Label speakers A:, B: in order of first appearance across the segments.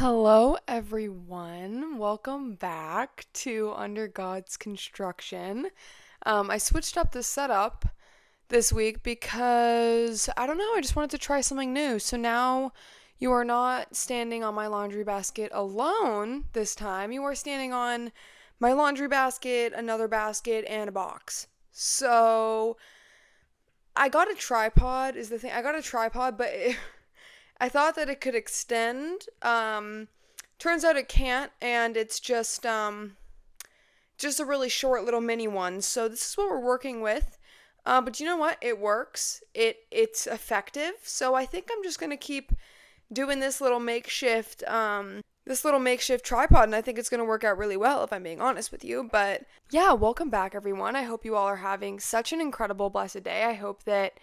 A: Hello, everyone. Welcome back to Under God's Construction. I switched up the setup this week because I don't know, I just wanted to try something new. So now you are not standing on my laundry basket alone this time. You are standing on my laundry basket, another basket, and a box. So I got a tripod, is the thing. I got a tripod, but I thought that it could extend. Turns out it can't, and it's just a really short little mini one. So this is what we're working with. But you know what? It works. It's effective. So I think I'm just gonna keep doing this little makeshift tripod, and I think it's gonna work out really well if I'm being honest with you. But yeah, welcome back, everyone. I hope you all are having such an incredible, blessed day. I hope that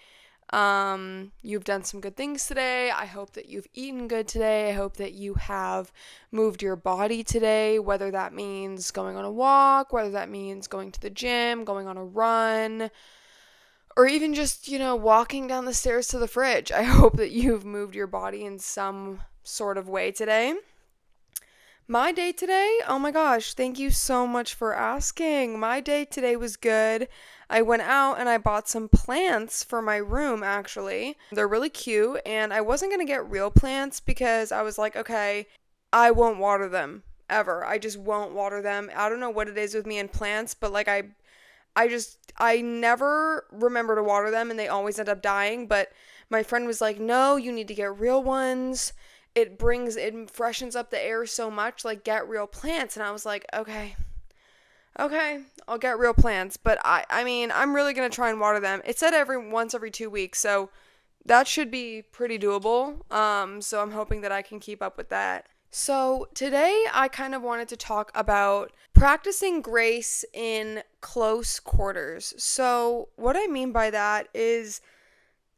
A: you've done some good things today. I hope that you've eaten good today. I hope that you have moved your body today, whether that means going on a walk, whether that means going to the gym, going on a run, or even just, walking down the stairs to the fridge. I hope that you've moved your body in some sort of way today. My day today, oh my gosh, thank you so much for asking. My day today was good. I went out and I bought some plants for my room, actually. They're really cute, and I wasn't going to get real plants because I was like, okay, I won't water them ever. I just won't water them. I don't know what it is with me and plants, but like I never remember to water them and they always end up dying, but my friend was like, "No, you need to get real ones. It freshens up the air so much, like get real plants." And I was like, okay, I'll get real plants. But I mean, I'm really going to try and water them. It said once every 2 weeks, so that should be pretty doable. So I'm hoping that I can keep up with that. So today I kind of wanted to talk about practicing grace in close quarters. So what I mean by that is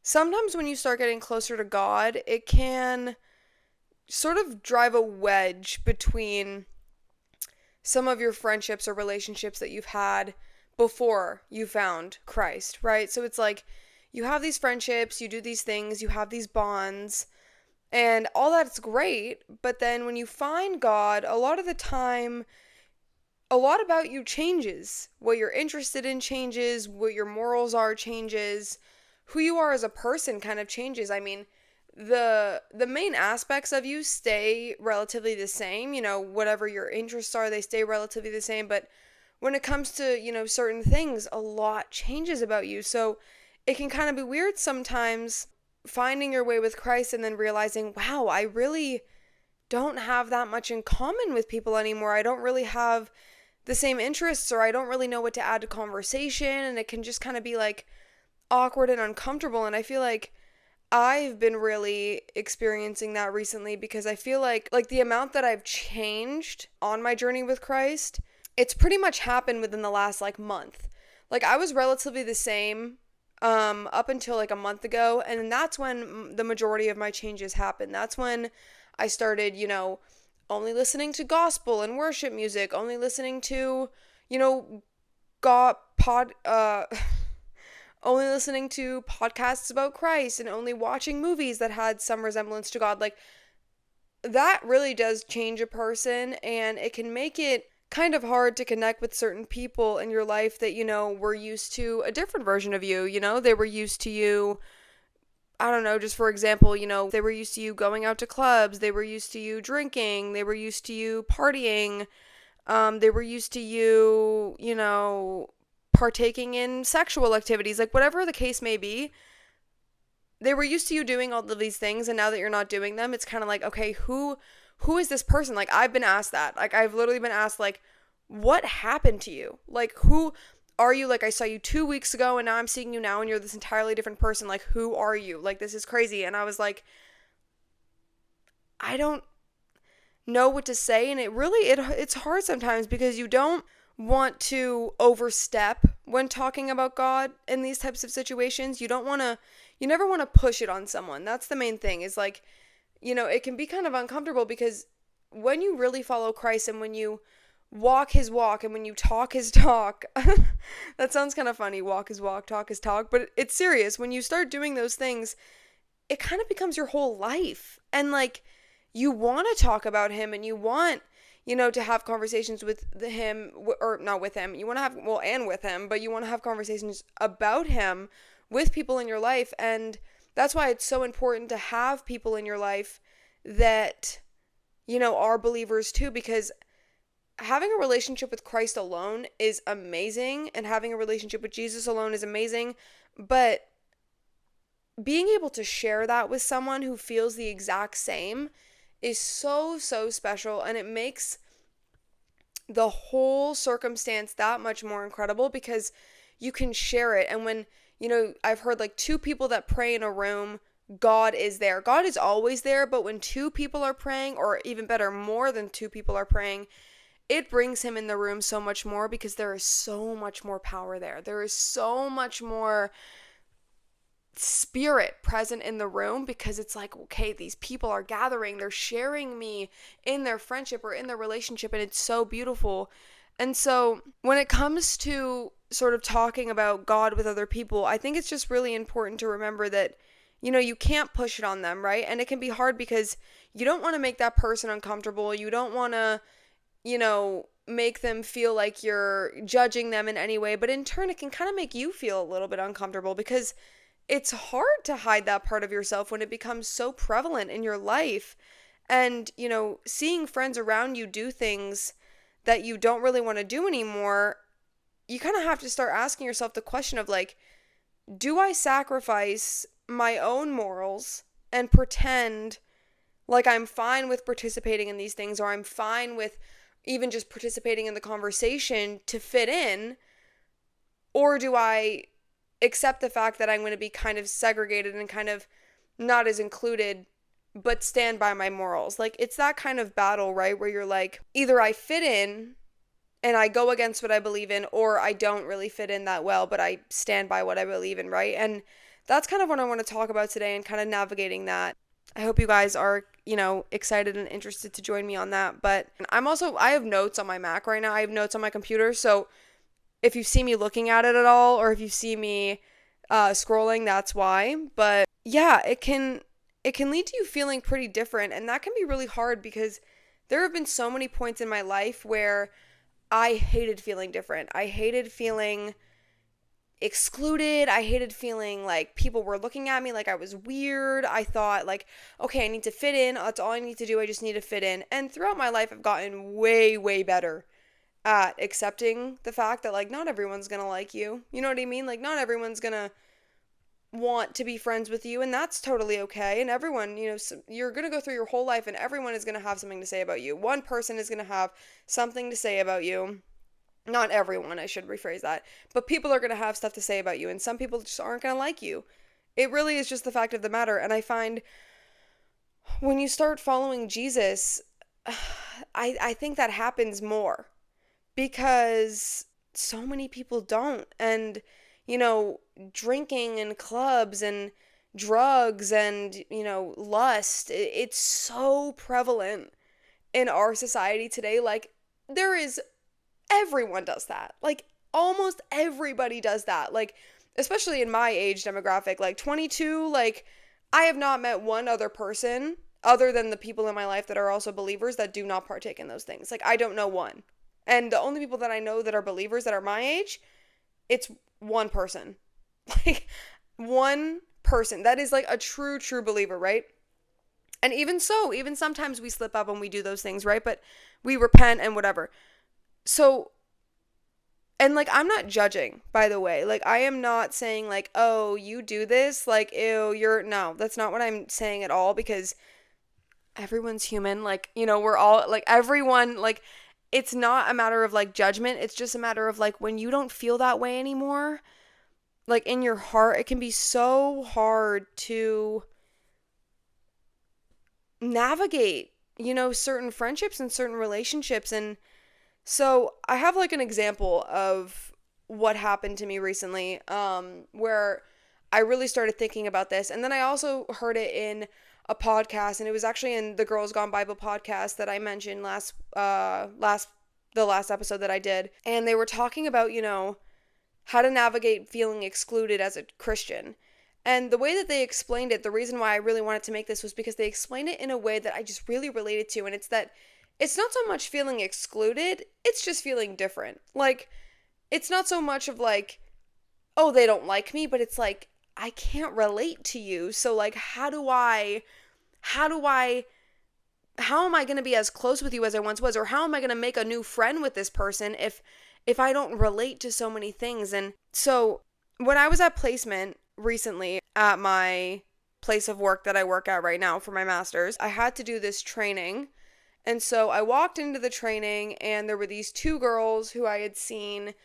A: sometimes when you start getting closer to God, it can sort of drive a wedge between some of your friendships or relationships that you've had before you found Christ, right? So it's like you have these friendships, you do these things, you have these bonds, and all that's great, but then when you find God, a lot of the time, a lot about you changes. What you're interested in changes, what your morals are changes, who you are as a person kind of changes. I mean, the main aspects of you stay relatively the same, whatever your interests are, they stay relatively the same, but when it comes to, certain things, a lot changes about you. So it can kind of be weird sometimes finding your way with Christ and then realizing, wow, I really don't have that much in common with people anymore. I don't really have the same interests, or I don't really know what to add to conversation, and it can just kind of be like awkward and uncomfortable. And I feel like I've been really experiencing that recently because I feel like the amount that I've changed on my journey with Christ, it's pretty much happened within the last month. Like I was relatively the same up until a month ago, and that's when the majority of my changes happened. That's when I started, only listening to gospel and worship music, only listening to, God pod only listening to podcasts about Christ and only watching movies that had some resemblance to God. Like that really does change a person, and it can make it kind of hard to connect with certain people in your life that, were used to a different version of you. They were used to you, I don't know, just for example, they were used to you going out to clubs, they were used to you drinking, they were used to you partying, they were used to you, partaking in sexual activities, like whatever the case may be. They were used to you doing all of these things, and now that you're not doing them, it's kind of like, okay, who is this person? Like I've been asked that. Like I've literally been asked, like, what happened to you? Like who are you? Like I saw you 2 weeks ago and now I'm seeing you now and you're this entirely different person. Like who are you? Like this is crazy. And I was like, I don't know what to say, and it's hard sometimes because you don't want to overstep when talking about God in these types of situations. You never want to push it on someone. That's the main thing, is like, it can be kind of uncomfortable because when you really follow Christ and when you walk his walk and when you talk his talk, that sounds kind of funny, walk his walk, talk his talk, but it's serious. When you start doing those things, it kind of becomes your whole life. And like, you want to talk about him and you want, to have conversations with him, or not with him. You want to have, well, and with him, but you want to have conversations about him with people in your life. And that's why it's so important to have people in your life that, are believers too, because having a relationship with Christ alone is amazing, and having a relationship with Jesus alone is amazing, but being able to share that with someone who feels the exact same is so, so special, and it makes the whole circumstance that much more incredible because you can share it. And when, I've heard like two people that pray in a room, God is there. God is always there, but when two people are praying, or even better, more than two people are praying, it brings him in the room so much more because there is so much more power there. There is so much more spirit present in the room because it's like, okay, these people are gathering, they're sharing me in their friendship or in their relationship, and it's so beautiful. And so when it comes to sort of talking about God with other people, I think it's just really important to remember that, you can't push it on them, right? And it can be hard because you don't want to make that person uncomfortable. You don't want to, make them feel like you're judging them in any way, but in turn it can kind of make you feel a little bit uncomfortable because it's hard to hide that part of yourself when it becomes so prevalent in your life. And, seeing friends around you do things that you don't really want to do anymore, you kind of have to start asking yourself the question of like, do I sacrifice my own morals and pretend like I'm fine with participating in these things, or I'm fine with even just participating in the conversation to fit in? Or do I accept the fact that I'm going to be kind of segregated and kind of not as included, but stand by my morals? Like, it's that kind of battle, right? Where you're like, either I fit in and I go against what I believe in, or I don't really fit in that well, but I stand by what I believe in, right? And that's kind of what I want to talk about today, and kind of navigating that. I hope you guys are, excited and interested to join me on that. But I have notes on my Mac right now. I have notes on my computer. So if you see me looking at it at all, or if you see me scrolling, that's why. But yeah, it can lead to you feeling pretty different, and that can be really hard because there have been so many points in my life where I hated feeling different. I hated feeling excluded. I hated feeling like people were looking at me like I was weird. I thought like, okay, I need to fit in. That's all I need to do. I just need to fit in. And throughout my life, I've gotten way, way better at accepting the fact that like not everyone's gonna like you. You know what I mean? Like not everyone's gonna want to be friends with you, and that's totally okay. And everyone, you're gonna go through your whole life and everyone is gonna have something to say about you. One person is gonna have something to say about you. Not everyone, I should rephrase that. But people are going to have stuff to say about you, and some people just aren't going to like you. It really is just the fact of the matter. And I find when you start following Jesus, I think that happens more because so many people don't. And, drinking and clubs and drugs and, lust, it's so prevalent in our society today. Like, everyone does that. Like, almost everybody does that. Like, especially in my age demographic, like 22, like, I have not met one other person other than the people in my life that are also believers that do not partake in those things. Like, I don't know one. And the only people that I know that are believers that are my age, it's one person. Like, one person that is like a true, true believer, right? And even so, even sometimes we slip up and we do those things, right? But we repent and whatever. So, and like, I'm not judging, by the way. Like, I am not saying like, oh, you do this, like, ew, no, that's not what I'm saying at all, because everyone's human. Like, we're all, like, everyone, like, it's not a matter of like judgment. It's just a matter of like, when you don't feel that way anymore, like in your heart, it can be so hard to navigate, certain friendships and certain relationships. And so I have like an example of what happened to me recently, where I really started thinking about this. And then I also heard it in a podcast, and it was actually in the Girls Gone Bible podcast that I mentioned the last episode that I did. And they were talking about, how to navigate feeling excluded as a Christian. And the way that they explained it, the reason why I really wanted to make this was because they explained it in a way that I just really related to. And it's that it's not so much feeling excluded, it's just feeling different. Like, it's not so much of like, oh, they don't like me, but it's like, I can't relate to you. So, like, how am I going to be as close with you as I once was? Or how am I going to make a new friend with this person if I don't relate to so many things? And so when I was at placement recently at my place of work that I work at right now for my master's, I had to do this training. And so I walked into the training and there were these two girls who I had seen,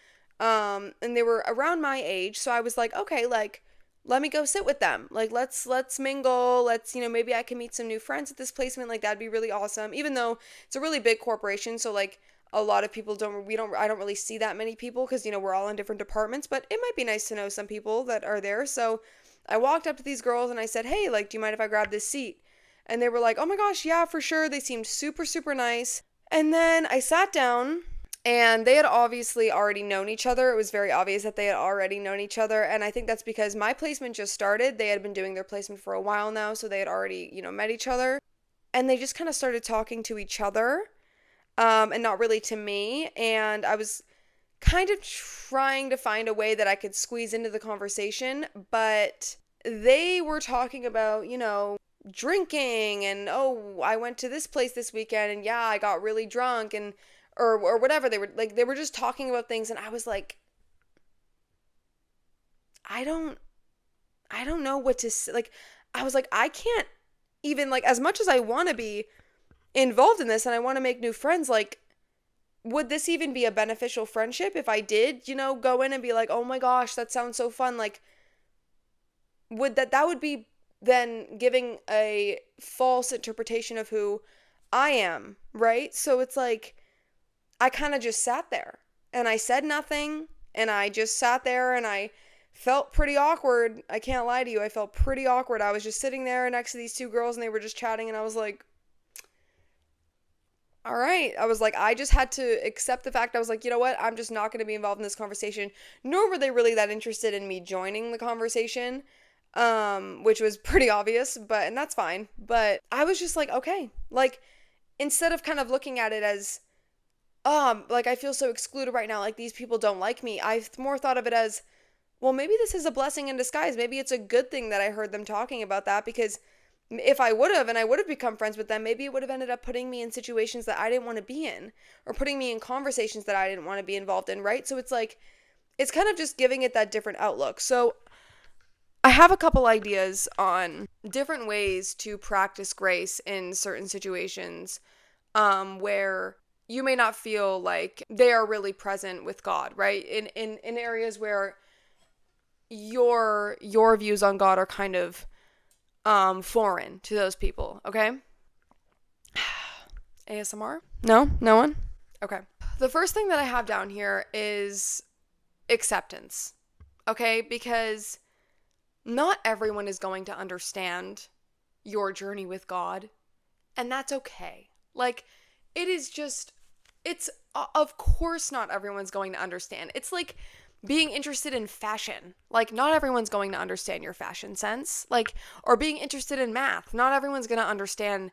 A: and they were around my age. So I was like, okay, like, let me go sit with them. Like, let's mingle. Let's, maybe I can meet some new friends at this placement. Like, that'd be really awesome. Even though it's a really big corporation, so like a lot of people I don't really see that many people because, we're all in different departments, but it might be nice to know some people that are there. So I walked up to these girls and I said, "Hey, like, do you mind if I grab this seat?" And they were like, "Oh my gosh, yeah, for sure." They seemed super, super nice. And then I sat down and they had obviously already known each other. It was very obvious that they had already known each other. And I think that's because my placement just started. They had been doing their placement for a while now. So they had already, met each other. And they just kind of started talking to each other, and not really to me. And I was kind of trying to find a way that I could squeeze into the conversation. But they were talking about, drinking and, oh, I went to this place this weekend and yeah, I got really drunk and or whatever. They were just talking about things and I was like, I don't know what to say. Like, I was like, I can't even, like, as much as I want to be involved in this and I want to make new friends, like, would this even be a beneficial friendship if I did, go in and be like, "Oh my gosh, that sounds so fun." Like, that would be then giving a false interpretation of who I am, right? So it's like I kind of just sat there and I said nothing and I just sat there and I felt pretty awkward. I can't lie to you. I felt pretty awkward. I was just sitting there next to these two girls and they were just chatting and I was like, all right. I was like, I just had to accept the fact. I was like, you know what? I'm just not going to be involved in this conversation. Nor were they really that interested in me joining the conversation, which was pretty obvious, and that's fine. But I was just like, okay. Like, instead of kind of looking at it as, like, I feel so excluded right now, like, these people don't like me, I more thought of it as, well, maybe this is a blessing in disguise. Maybe it's a good thing that I heard them talking about that, because if I would have, and I would have become friends with them, maybe it would have ended up putting me in situations that I didn't want to be in, or putting me in conversations that I didn't want to be involved in, right? So it's like, it's kind of just giving it that different outlook. So I have a couple ideas on different ways to practice grace in certain situations, where you may not feel like they are really present with God, right? In areas where your views on God are kind of foreign to those people, okay? ASMR? No? No one? Okay. The first thing that I have down here is acceptance, okay? Because not everyone is going to understand your journey with God, and that's okay. Like, it's of course not everyone's going to understand. It's like being interested in fashion. Like, not everyone's going to understand your fashion sense. Like, or being interested in math. Not everyone's going to understand,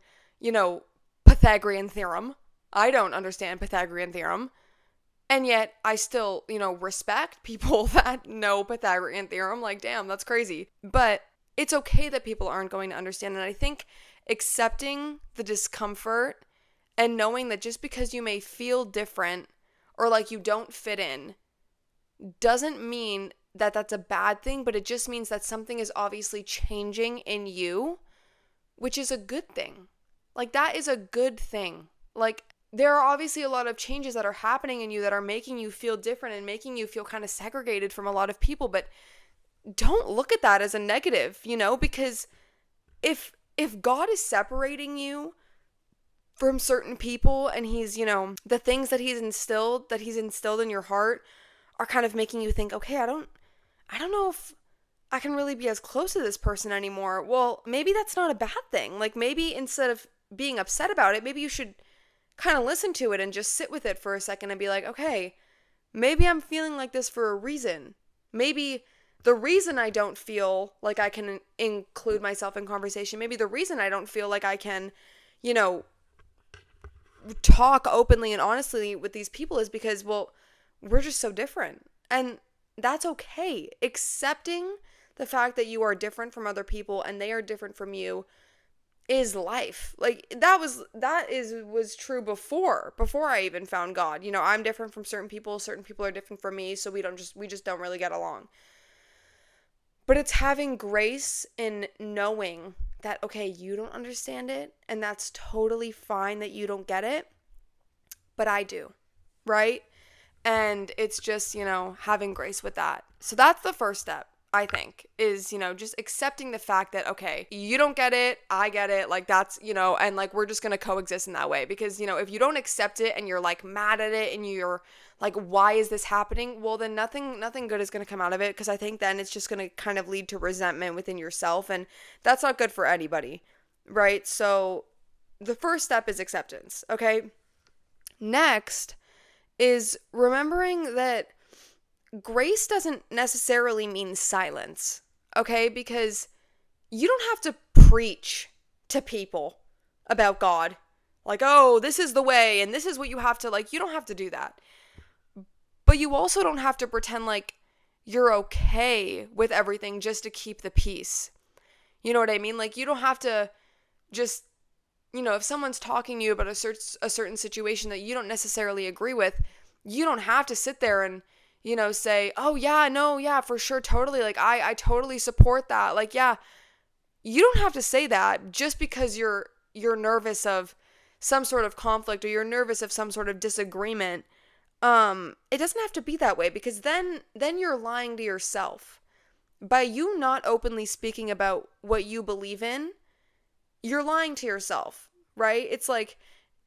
A: Pythagorean theorem. I don't understand Pythagorean theorem. And yet I still, respect people that know Pythagorean theorem. Like, damn, that's crazy. But it's okay that people aren't going to understand. And I think accepting the discomfort and knowing that just because you may feel different or like you don't fit in doesn't mean that that's a bad thing, but it just means that something is obviously changing in you, which is a good thing. Like, that is a good thing. Like, there are obviously a lot of changes that are happening in you that are making you feel different and making you feel kind of segregated from a lot of people, but don't look at that as a negative, because if God is separating you from certain people and he's, the things that he's instilled in your heart are kind of making you think, okay, I don't know if I can really be as close to this person anymore. Well, maybe that's not a bad thing. Like, maybe instead of being upset about it, maybe you should kind of listen to it and just sit with it for a second and be like, okay, maybe I'm feeling like this for a reason. Maybe the reason I don't feel like I can include myself in conversation, maybe the reason I don't feel like I can, you know, talk openly and honestly with these people is because, well, we're just so different. And that's okay. Accepting the fact that you are different from other people and they are different from you is life. Like was true before I even found God. You know, I'm different from certain people are different from me, so we just don't really get along. But it's having grace in knowing that, okay, you don't understand it, and that's totally fine that you don't get it, but I do, right? And it's just, having grace with that. So that's the first step, I think, is, just accepting the fact that, okay, you don't get it, I get it, like that's, and like we're just going to coexist in that way. Because, if you don't accept it and you're like mad at it and you're like, why is this happening? Well, then nothing good is going to come out of it, because I think then it's just going to kind of lead to resentment within yourself, and that's not good for anybody, right? So the first step is acceptance, okay? Next is remembering that grace doesn't necessarily mean silence, okay? Because you don't have to preach to people about God. Like, oh, this is the way and this is what you have to, like, you don't have to do that. But you also don't have to pretend like you're okay with everything just to keep the peace. You know what I mean? Like, you don't have to just, if someone's talking to you about a certain situation that you don't necessarily agree with, you don't have to sit there and, say, oh yeah, no, yeah, for sure, totally, like, I totally support that. Like, yeah, you don't have to say that just because you're nervous of some sort of conflict or you're nervous of some sort of disagreement. It doesn't have to be that way, because then you're lying to yourself. By you not openly speaking about what you believe in, you're lying to yourself, right? It's like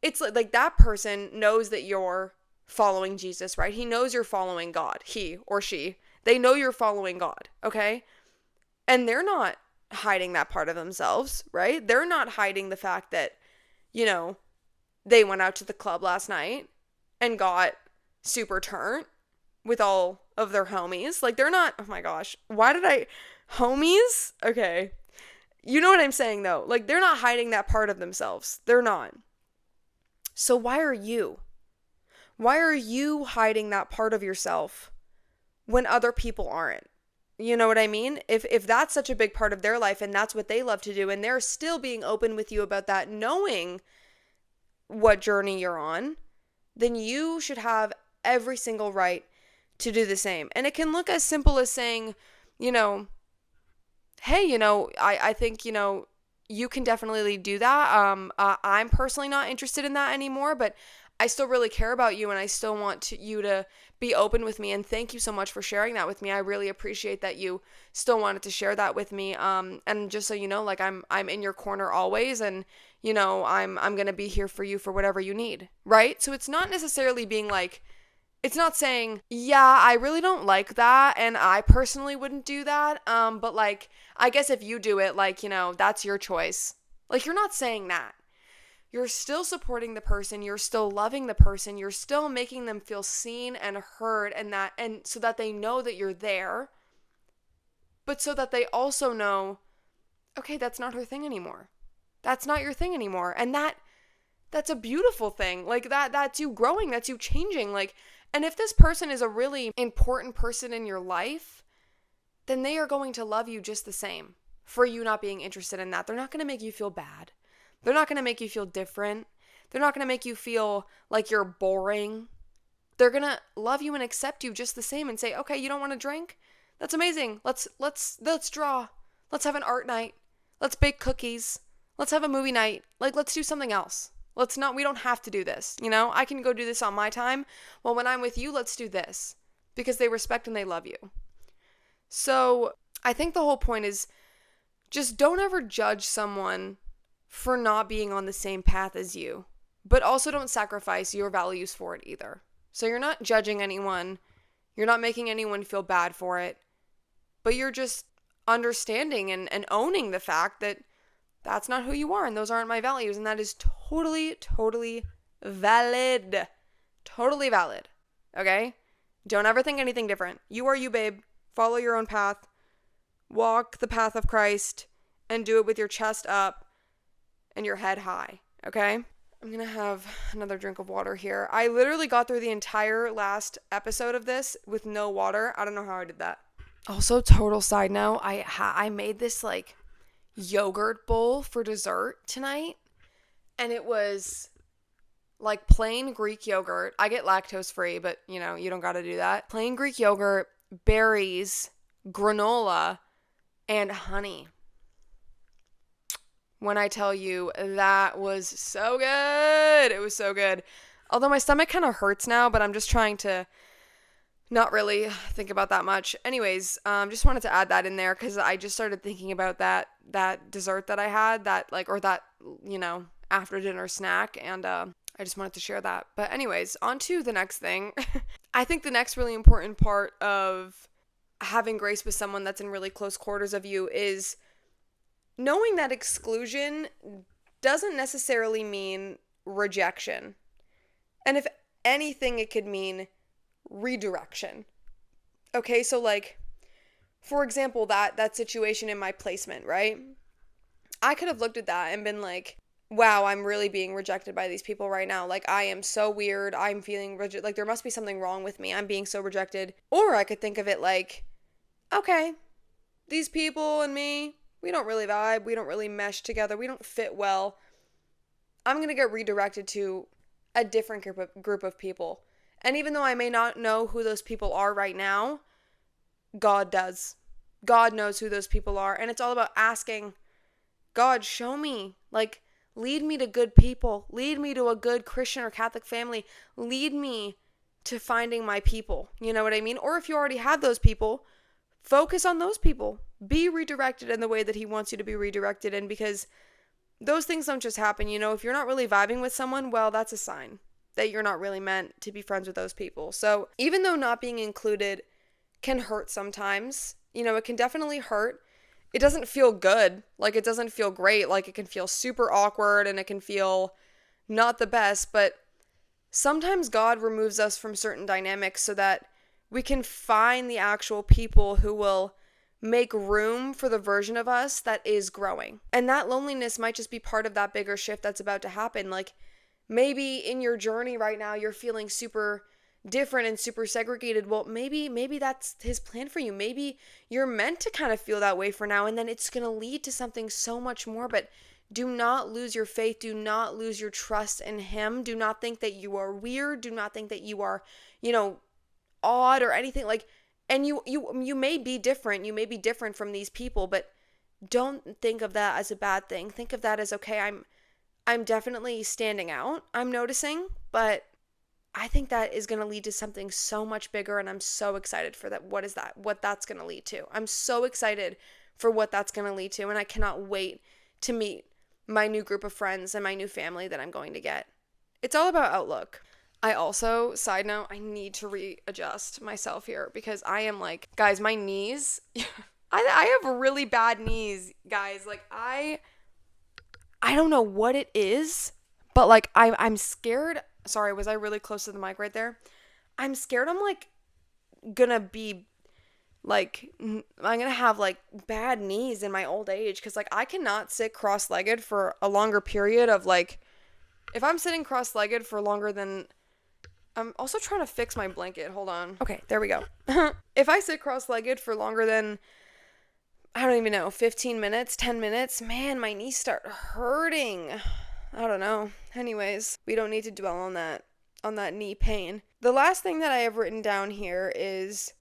A: that person knows that you're following Jesus, right? He knows you're following God. He or she, they know you're following God, okay? And they're not hiding that part of themselves, right? They're not hiding the fact that, they went out to the club last night and got super turnt with all of their homies. Like, they're not, oh my gosh, homies? Okay. You know what I'm saying, though. Like, they're not hiding that part of themselves. They're not. So why are you? Why are you hiding that part of yourself when other people aren't? You know what I mean? If that's such a big part of their life and that's what they love to do, and they're still being open with you about that, knowing what journey you're on, then you should have every single right to do the same. And it can look as simple as saying, hey, I think, you can definitely do that. I'm personally not interested in that anymore, but I still really care about you and I still want you to be open with me. And thank you so much for sharing that with me. I really appreciate that you still wanted to share that with me. And just so you know, like I'm in your corner always, and I'm going to be here for you for whatever you need, right? So it's not necessarily being like, it's not saying, yeah, I really don't like that and I personally wouldn't do that. But like, I guess if you do it, like, that's your choice. Like, you're not saying that. You're still supporting the person, you're still loving the person, you're still making them feel seen and heard, and so that they know that you're there, but so that they also know, okay, that's not her thing anymore. That's not your thing anymore. And that's a beautiful thing. Like, that's you growing, that's you changing. Like, and if this person is a really important person in your life, then they are going to love you just the same for you not being interested in that. They're not going to make you feel bad. They're not going to make you feel different. They're not going to make you feel like you're boring. They're going to love you and accept you just the same and say, okay, you don't want to drink? That's amazing. Let's draw. Let's have an art night. Let's bake cookies. Let's have a movie night. Like, let's do something else. We don't have to do this. I can go do this on my time. Well, when I'm with you, let's do this, because they respect and they love you. So I think the whole point is just don't ever judge someone for not being on the same path as you, but also don't sacrifice your values for it either. So you're not judging anyone, you're not making anyone feel bad for it, but you're just understanding and owning the fact that that's not who you are and those aren't my values, and that is totally, totally valid. Totally valid. Okay? Don't ever think anything different. You are you, babe. Follow your own path. walk the path of Christ and do it with your chest up and your head high, okay? I'm gonna have another drink of water here. I literally got through the entire last episode of this with no water. I don't know how I did that. Also, total side note, I made this like yogurt bowl for dessert tonight, and it was like plain Greek yogurt. I get lactose free, but you know, you don't gotta do that. Plain Greek yogurt, berries, granola, and honey. When I tell you, that was so good. It was so good. Although my stomach kind of hurts now, but I'm just trying to not really think about that much. Anyways, just wanted to add that in there because I just started thinking about that dessert that I had, that like, or that, you know, after dinner snack, and I just wanted to share that. But anyways, on to the next thing. I think the next really important part of having grace with someone that's in really close quarters of you is knowing that exclusion doesn't necessarily mean rejection. And if anything, it could mean redirection. Okay, so like, for example, that situation in my placement, right? I could have looked at that and been like, wow, I'm really being rejected by these people right now. Like, I am so weird. I'm feeling like there must be something wrong with me. I'm being so rejected. Or I could think of it like, okay, these people and me, we don't really vibe. We don't really mesh together. We don't fit well. I'm going to get redirected to a different group of people. And even though I may not know who those people are right now, God does. God knows who those people are. And it's all about asking, God, show me. Like, lead me to good people. Lead me to a good Christian or Catholic family. Lead me to finding my people. You know what I mean? Or if you already have those people, focus on those people. Be redirected in the way that he wants you to be redirected in, because those things don't just happen. You know, if you're not really vibing with someone, well, that's a sign that you're not really meant to be friends with those people. So even though not being included can hurt sometimes, you know, it can definitely hurt. It doesn't feel good. Like, it doesn't feel great. Like, it can feel super awkward and it can feel not the best. But sometimes God removes us from certain dynamics so that we can find the actual people who will make room for the version of us that is growing. And that loneliness might just be part of that bigger shift that's about to happen. Like, maybe in your journey right now, you're feeling super different and super segregated. Well, maybe that's his plan for you. Maybe you're meant to kind of feel that way for now, and then it's going to lead to something so much more. But do not lose your faith. Do not lose your trust in him. Do not think that you are weird. Do not think that you are, you know, odd or anything. Like, and you may be different. You may be different from these people, but don't think of that as a bad thing. Think of that as, okay, I'm definitely standing out. I'm noticing, but I think that is going to lead to something so much bigger, and I'm so excited for that. What that's going to lead to. I'm so excited for what that's going to lead to, and I cannot wait to meet my new group of friends and my new family that I'm going to get. It's all about outlook. I also, side note, I need to readjust myself here because I am like, guys, my knees, I have really bad knees, guys. Like, I don't know what it is, but like, I'm scared. Sorry, was I really close to the mic right there? I'm scared I'm like gonna be like, I'm gonna have like bad knees in my old age, because like I cannot sit cross-legged for a longer period of like, if I'm sitting cross-legged for longer than, I'm also trying to fix my blanket. Hold on. Okay, there we go. If I sit cross-legged for longer than, I don't even know, 15 minutes, 10 minutes, man, my knees start hurting. I don't know. Anyways, we don't need to dwell on that knee pain. The last thing that I have written down here is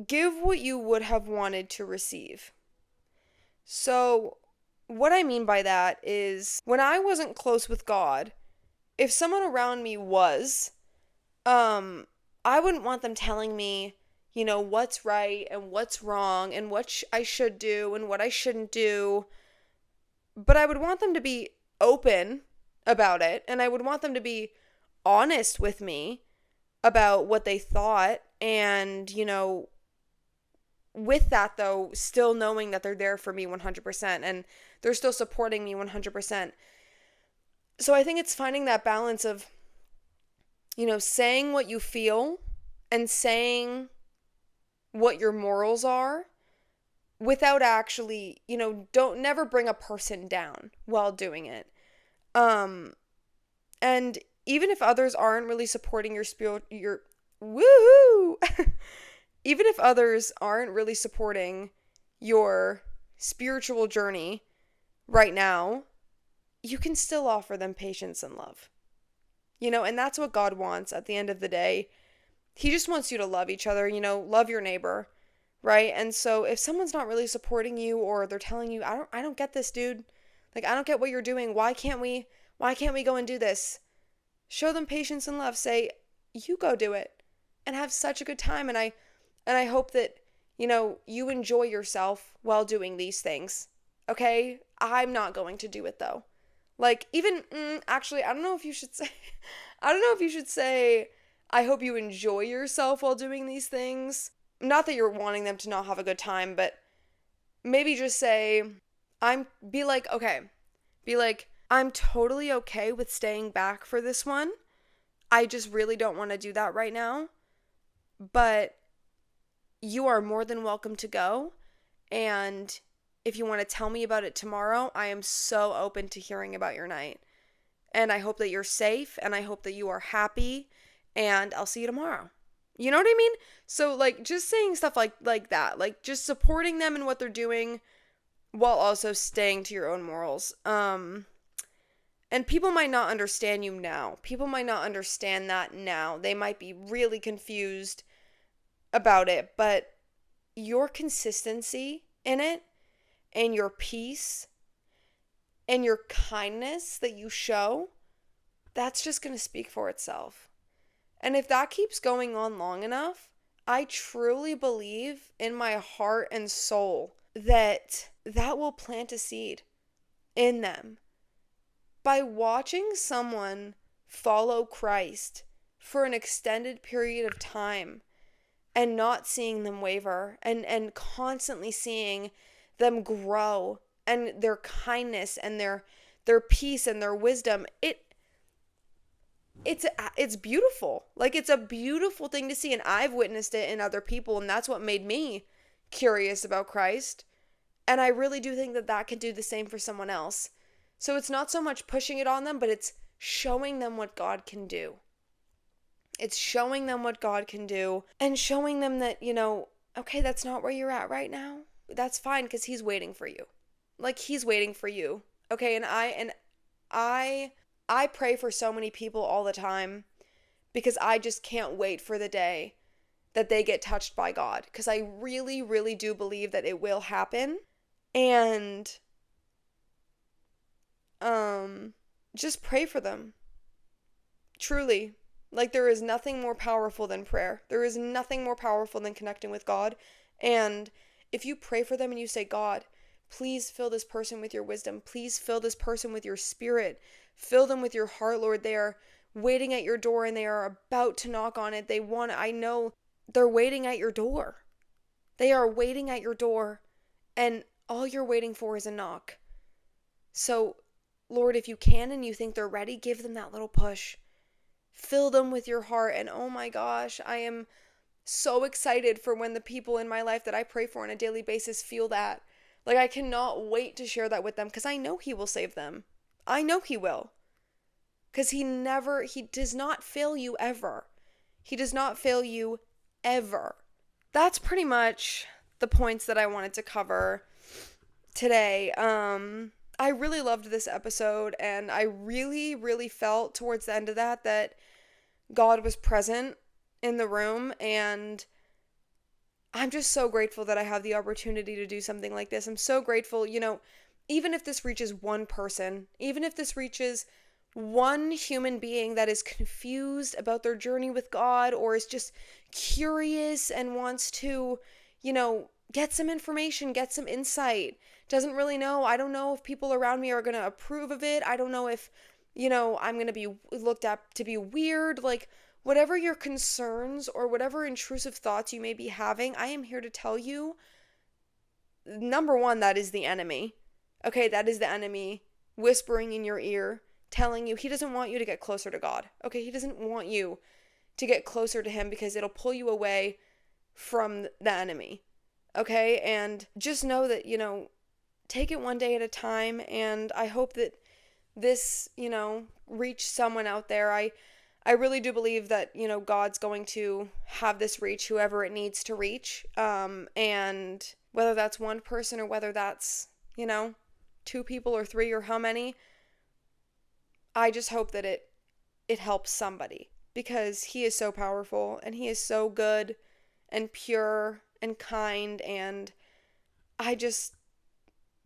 A: give what you would have wanted to receive. So what I mean by that is, when I wasn't close with God, if someone around me was, I wouldn't want them telling me, you know, what's right and what's wrong and what I should do and what I shouldn't do. But I would want them to be open about it, and I would want them to be honest with me about what they thought. And, you know, with that though, still knowing that they're there for me 100% and they're still supporting me 100%. So I think it's finding that balance of, you know, saying what you feel and saying what your morals are without actually, don't never bring a person down while doing it. And even if others aren't really supporting your woohoo, even if others aren't really supporting your spiritual journey right now, you can still offer them patience and love. And that's what God wants at the end of the day. He just wants you to love each other, love your neighbor, right? And so if someone's not really supporting you, or they're telling you, I don't get this, dude. Like, I don't get what you're doing. Why can't we go and do this? Show them patience and love. Say, you go do it and have such a good time. And I hope that, you enjoy yourself while doing these things. Okay? I'm not going to do it though. Like, even, actually, I don't know if you should say, I hope you enjoy yourself while doing these things. Not that you're wanting them to not have a good time, but maybe just say, be like, I'm totally okay with staying back for this one. I just really don't want to do that right now. But you are more than welcome to go. And if you want to tell me about it tomorrow, I am so open to hearing about your night. And I hope that you're safe, and I hope that you are happy, and I'll see you tomorrow. You know what I mean? So, like, just saying stuff like that. Like, just supporting them in what they're doing while also staying to your own morals. And people might not understand you now. People might not understand that now. They might be really confused about it. But your consistency in it, and your peace, and your kindness that you show, that's just going to speak for itself. And if that keeps going on long enough, I truly believe in my heart and soul that will plant a seed in them. By watching someone follow Christ for an extended period of time and not seeing them waver, and constantly seeing them grow, and their kindness and their peace and their wisdom, it's beautiful. Like, it's a beautiful thing to see, and I've witnessed it in other people, and that's what made me curious about Christ. And I really do think that can do the same for someone else. So it's not so much pushing it on them, but it's showing them what God can do. It's showing them what God can do, and showing them that, okay, that's not where you're at right now. That's fine, because He's waiting for you. Like, He's waiting for you. Okay, and I pray for so many people all the time, because I just can't wait for the day that they get touched by God, because I really, really do believe that it will happen. And just pray for them. Truly. Like, there is nothing more powerful than prayer. There is nothing more powerful than connecting with God. And if you pray for them and you say, God, please fill this person with your wisdom. Please fill this person with your spirit. Fill them with your heart, Lord. They are waiting at your door, and they are about to knock on it. I know they're waiting at your door. They are waiting at your door, and all you're waiting for is a knock. So, Lord, if you can and you think they're ready, give them that little push. Fill them with your heart. And oh my gosh, I am so excited for when the people in my life that I pray for on a daily basis feel that. Like, I cannot wait to share that with them, because I know He will save them. I know He will. Because He does not fail you ever. He does not fail you ever. That's pretty much the points that I wanted to cover today. I really loved this episode, and I really, really felt towards the end of that God was present in the room, and I'm just so grateful that I have the opportunity to do something like this. I'm so grateful, even if this reaches one person, even if this reaches one human being that is confused about their journey with God, or is just curious and wants to, get some information, get some insight, doesn't really know. I don't know if people around me are going to approve of it. I don't know if, I'm going to be looked at to be weird. Like, whatever your concerns or whatever intrusive thoughts you may be having, I am here to tell you, number one, that is the enemy. Okay, that is the enemy whispering in your ear, telling you he doesn't want you to get closer to God. Okay, He doesn't want you to get closer to Him, because it'll pull you away from the enemy. okay? And just know that, take it one day at a time. And I hope that this, reach someone out there. I really do believe that, God's going to have this reach whoever it needs to reach. And whether that's one person or whether that's, two people or three or how many, I just hope that it helps somebody, because he is so powerful and he is so good and pure and kind, and I just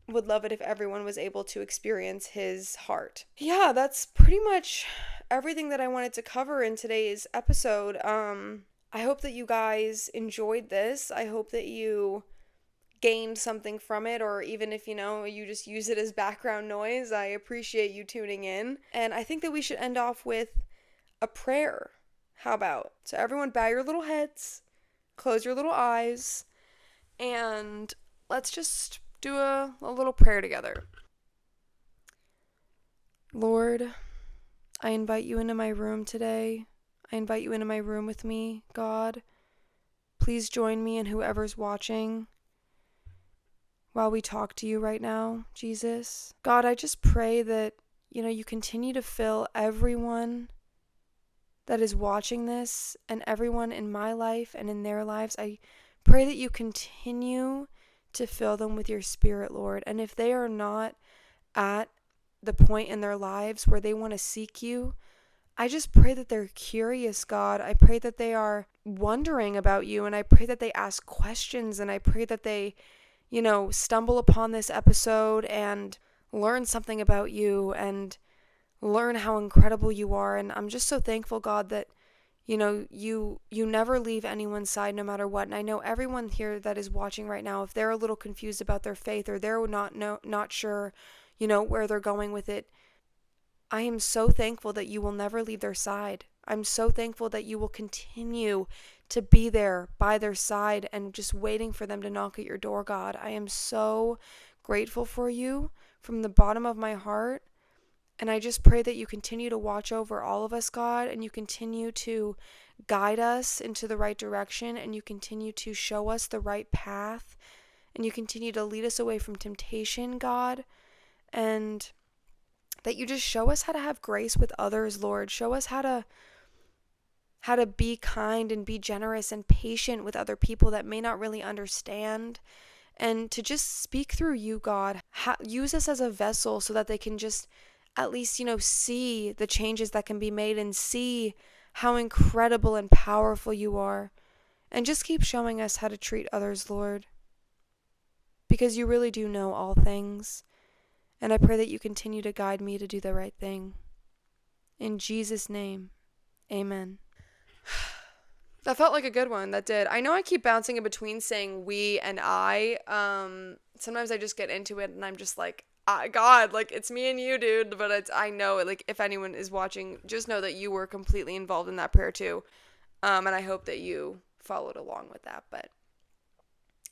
A: would love it if everyone was able to experience his heart. Yeah, that's pretty much everything that I wanted to cover in today's episode. I hope that you guys enjoyed this. I hope that you gained something from it, or even if you just use it as background noise. I appreciate you tuning in. And I think that we should end off with a prayer. How about? So everyone bow your little heads, close your little eyes, and let's just do a little prayer together. Lord, I invite you into my room today. I invite you into my room with me, God. Please join me and whoever's watching while we talk to you right now, Jesus. God, I just pray that, you continue to fill everyone that is watching this and everyone in my life and in their lives. I pray that you continue to fill them with your spirit, Lord. And if they are not at the point in their lives where they want to seek you, I just pray that they're curious, God. I pray that they are wondering about you, and I pray that they ask questions, and I pray that they, stumble upon this episode and learn something about you and learn how incredible you are. And I'm just so thankful, God, that you never leave anyone's side no matter what. And I know everyone here that is watching right now, if they're a little confused about their faith, or they're not sure, where they're going with it, I am so thankful that you will never leave their side. I'm so thankful that you will continue to be there by their side and just waiting for them to knock at your door, God. I am so grateful for you from the bottom of my heart. And I just pray that you continue to watch over all of us, God, and you continue to guide us into the right direction, and you continue to show us the right path, and you continue to lead us away from temptation, God, and that you just show us how to have grace with others, Lord. Show us how to be kind and be generous and patient with other people that may not really understand, and to just speak through you, God. Use us as a vessel so that they can just at least, see the changes that can be made and see how incredible and powerful you are. And just keep showing us how to treat others, Lord, because you really do know all things. And I pray that you continue to guide me to do the right thing. In Jesus' name, amen. That felt like a good one. That did. I know I keep bouncing in between saying we and I. Sometimes I just get into it and I'm just like, God, like, it's me and you, dude. But I know, like, if anyone is watching, just know that you were completely involved in that prayer too. And I hope that you followed along with that. But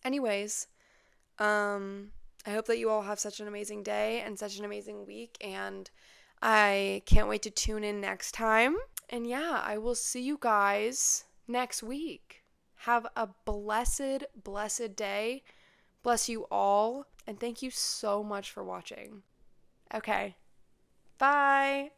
A: anyways, I hope that you all have such an amazing day and such an amazing week. And I can't wait to tune in next time. And yeah, I will see you guys next week. Have a blessed, blessed day. Bless you all. And thank you so much for watching. Okay. Bye.